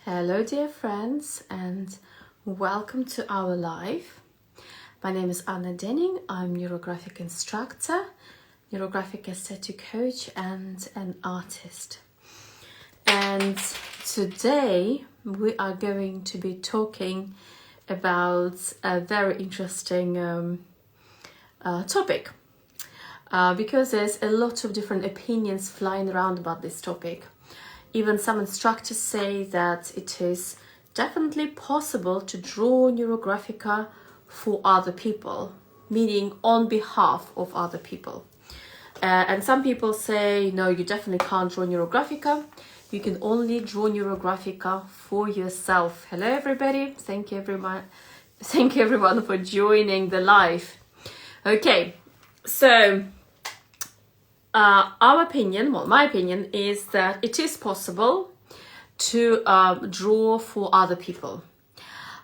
Hello dear friends and welcome to our live. My name is Anna Denning. I'm NeuroGraphic instructor, NeuroGraphic aesthetic coach and an artist. And today we are going to be talking about a very interesting topic because there's a lot of different opinions flying around about this topic. Even some instructors say that it is definitely possible to draw NeuroGraphica for other people, meaning on behalf of other people. And some people say, no, you definitely can't draw NeuroGraphica. You can only draw NeuroGraphica for yourself. Hello, everybody. Thank you, everyone. Thank you, everyone, for joining the live. Okay, so our opinion, well, my opinion is that it is possible to draw for other people.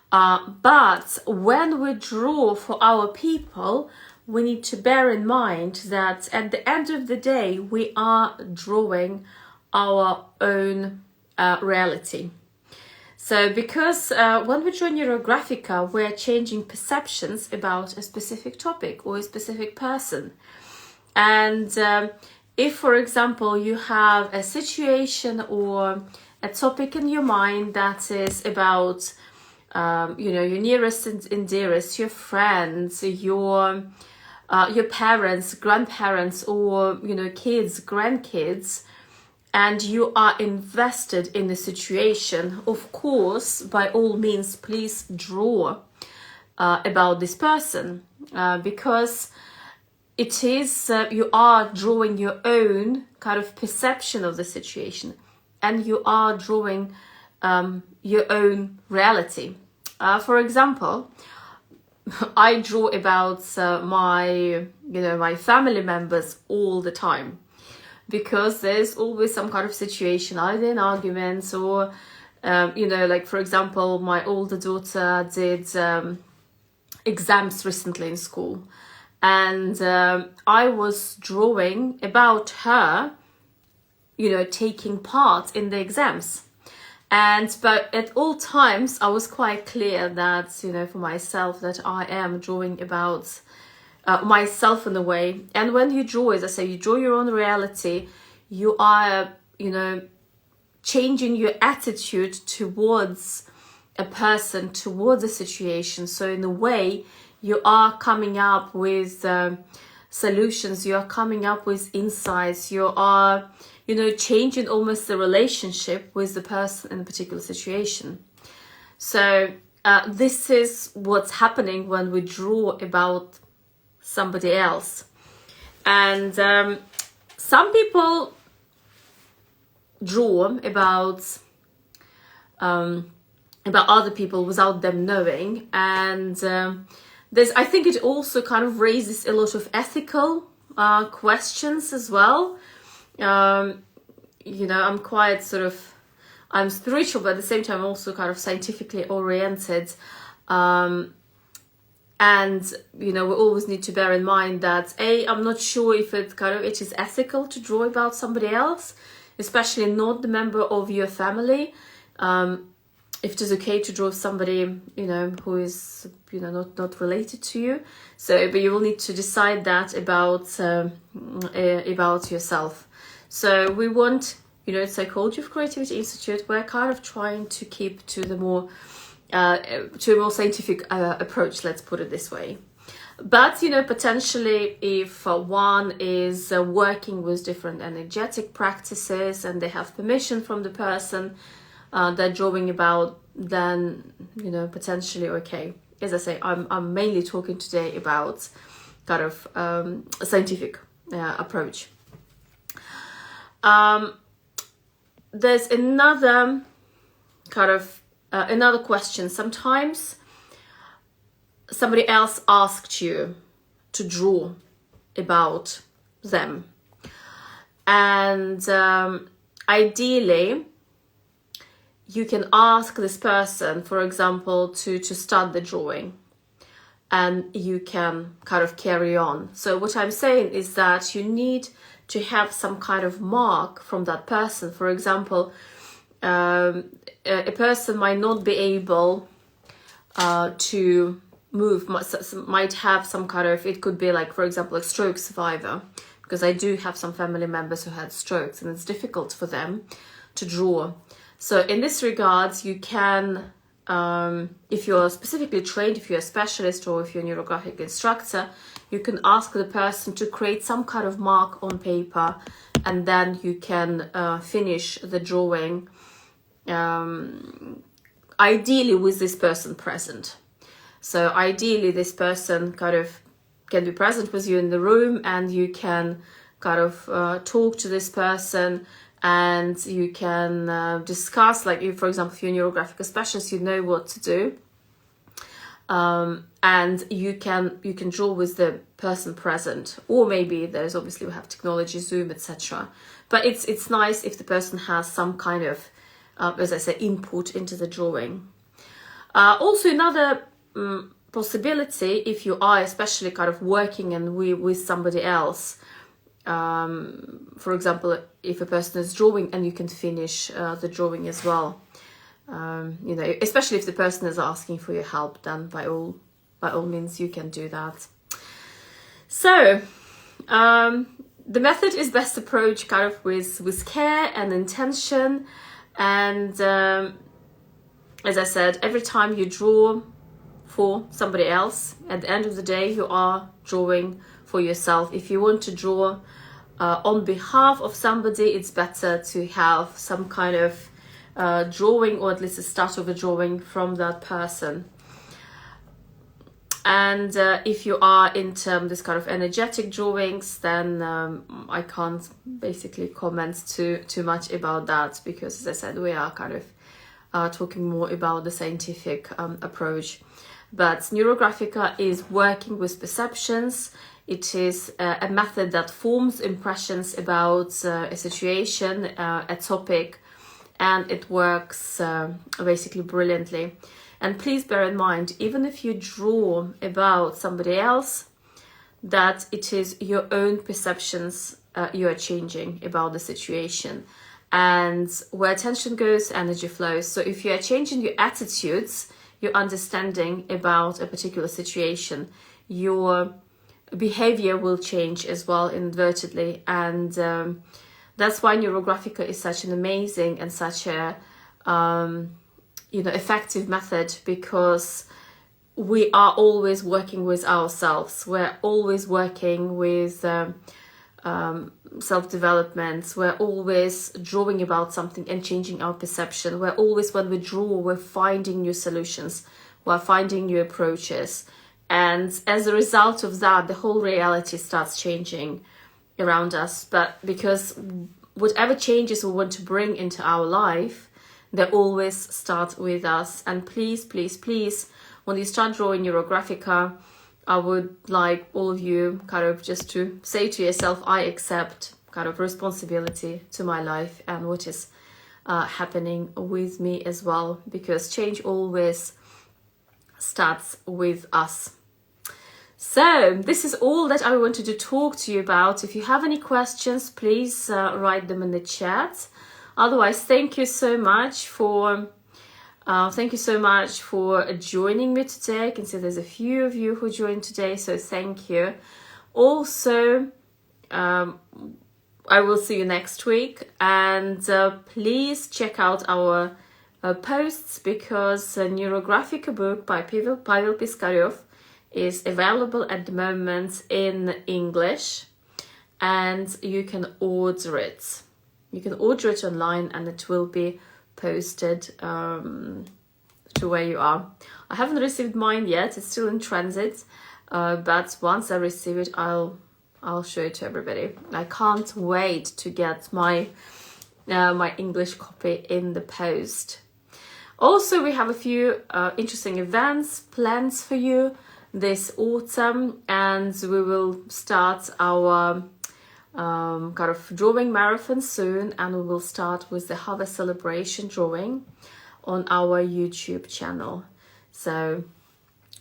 But when we draw for our people, we need to bear in mind that at the end of the day, we are drawing our own reality. So because when we draw NeuroGraphica, we're changing perceptions about a specific topic or a specific person. And if, for example, you have a situation or a topic in your mind that is about, your nearest and dearest, your friends, your parents, grandparents, or, kids, grandkids, and you are invested in the situation, of course, by all means, please draw about this person because it is, you are drawing your own kind of perception of the situation and you are drawing your own reality. For example, I draw about my family members all the time because there's always some kind of situation, either in arguments or, like for example, my older daughter did exams recently in school. And I was drawing about her, taking part in the exams. But at all times, I was quite clear that, for myself, that I am drawing about myself in a way. And when you draw, as I say, you draw your own reality, you are, changing your attitude towards a person, towards a situation. So in a way, you are coming up with solutions, you are coming up with insights, you are, changing almost the relationship with the person in a particular situation. So this is what's happening when we draw about somebody else. And some people draw about other people without them knowing. And I think it also kind of raises a lot of ethical questions as well. I'm quite I'm spiritual, but at the same time also kind of scientifically oriented. And, we always need to bear in mind that I'm not sure if it is ethical to draw about somebody else, especially not the member of your family. If it is okay to draw somebody, who is, not related to you. So, but you will need to decide that about yourself. So we want, Psychology of Creativity Institute, we're kind of trying to keep to a more scientific approach, let's put it this way. But, potentially if one is working with different energetic practices and they have permission from the person they're drawing about, then, potentially okay. As I say, I'm mainly talking today about kind of a scientific approach. There's another kind of another question. Sometimes somebody else asked you to draw about them, and ideally you can ask this person, for example, to start the drawing, and you can kind of carry on. So what I'm saying is that you need to have some kind of mark from that person. For example, a person might not be able to move, might have some kind of, it could be like, for example, a stroke survivor, because I do have some family members who had strokes and it's difficult for them to draw. So in this regards, you can, if you're specifically trained, if you're a specialist or if you're a neurographic instructor, you can ask the person to create some kind of mark on paper, and then you can finish the drawing, ideally with this person present. So ideally this person kind of can be present with you in the room, and you can kind of talk to this person, and you can discuss, like, for example, if you're a NeuroGraphica specialist, you know what to do, and you can draw with the person present, or maybe there's, obviously we have technology, Zoom, etc. But it's nice if the person has some kind of, as I say, input into the drawing. Also, another possibility, if you are especially kind of working and with somebody else, for example, if a person is drawing and you can finish the drawing as well, you know, especially if the person is asking for your help, then by all means you can do that. So the method is best approached kind of with care and intention, and as I said, every time you draw for somebody else, at the end of the day you are drawing for yourself. If you want to draw on behalf of somebody, it's better to have some kind of drawing, or at least a start of a drawing from that person. And if you are into this kind of energetic drawings, then I can't basically comment too much about that, because as I said, we are kind of talking more about the scientific approach. But NeuroGraphica is working with perceptions. It is a method that forms impressions about a situation, a topic, and it works basically brilliantly. And please bear in mind, even if you draw about somebody else, that it is your own perceptions you are changing about the situation. And where attention goes, energy flows. So if you are changing your attitudes, your understanding about a particular situation, your behavior will change as well inadvertently. And that's why NeuroGraphica is such an amazing and such a effective method, because we are always working with ourselves. We're always working with self-development. We're always drawing about something and changing our perception. We're always, when we draw, we're finding new solutions. We're finding new approaches. And as a result of that, the whole reality starts changing around us. But because whatever changes we want to bring into our life, they always start with us. And please, please, please, when you start drawing NeuroGraphica, I would like all of you kind of just to say to yourself, I accept kind of responsibility to my life and what is happening with me as well, because change always starts with us. So this is all that I wanted to talk to you about. If you have any questions, please write them in the chat. Otherwise, thank you so much for joining me today. I can see there's a few of you who joined today, so thank you. Also, I will see you next week, and please check out our posts, because a NeuroGraphica book by Pavel Piskarev is available at the moment in English, and you can order it. You can order it online, and it will be posted to where you are. I haven't received mine yet; it's still in transit. But once I receive it, I'll show it to everybody. I can't wait to get my my English copy in the post. Also, we have a few interesting events planned for you this autumn, and we will start our kind of drawing marathon soon, and we will start with the harvest celebration drawing on our YouTube channel. So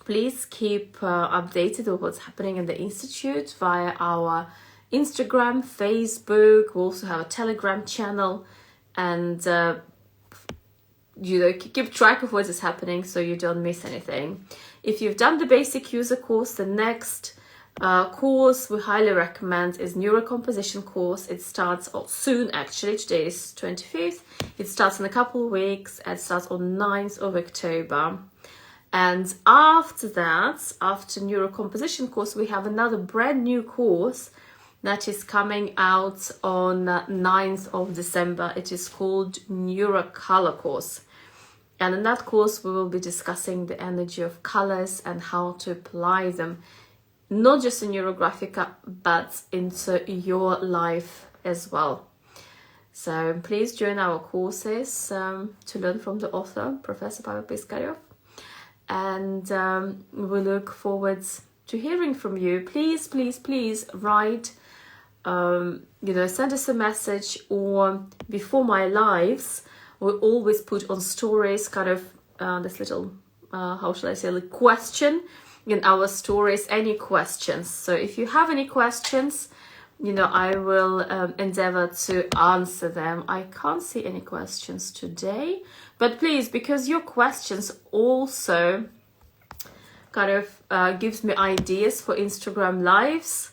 please keep updated with what's happening in the Institute via our Instagram, Facebook. We also have a Telegram channel, and keep track of what is happening so you don't miss anything. If you've done the basic user course, the next course we highly recommend is neurocomposition course. It starts soon, actually. Today is 25th. It starts in a couple of weeks. It starts on 9th of October. And after that, after neurocomposition course, we have another brand new course that is coming out on 9th of December. It is called NeuroColor course. And in that course, we will be discussing the energy of colors and how to apply them, not just in NeuroGraphica, but into your life as well. So please join our courses to learn from the author, Professor Pavel Piskarev. And we look forward to hearing from you. Please, please, please write, send us a message, or before my lives, we always put on stories kind of this little, how shall I say, like question in our stories, any questions. So if you have any questions, I will endeavor to answer them. I can't see any questions today, but please, because your questions also kind of gives me ideas for Instagram lives.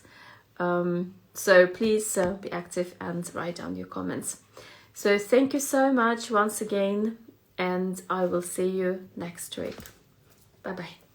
So please be active and write down your comments. So thank you so much once again, and I will see you next week. Bye-bye.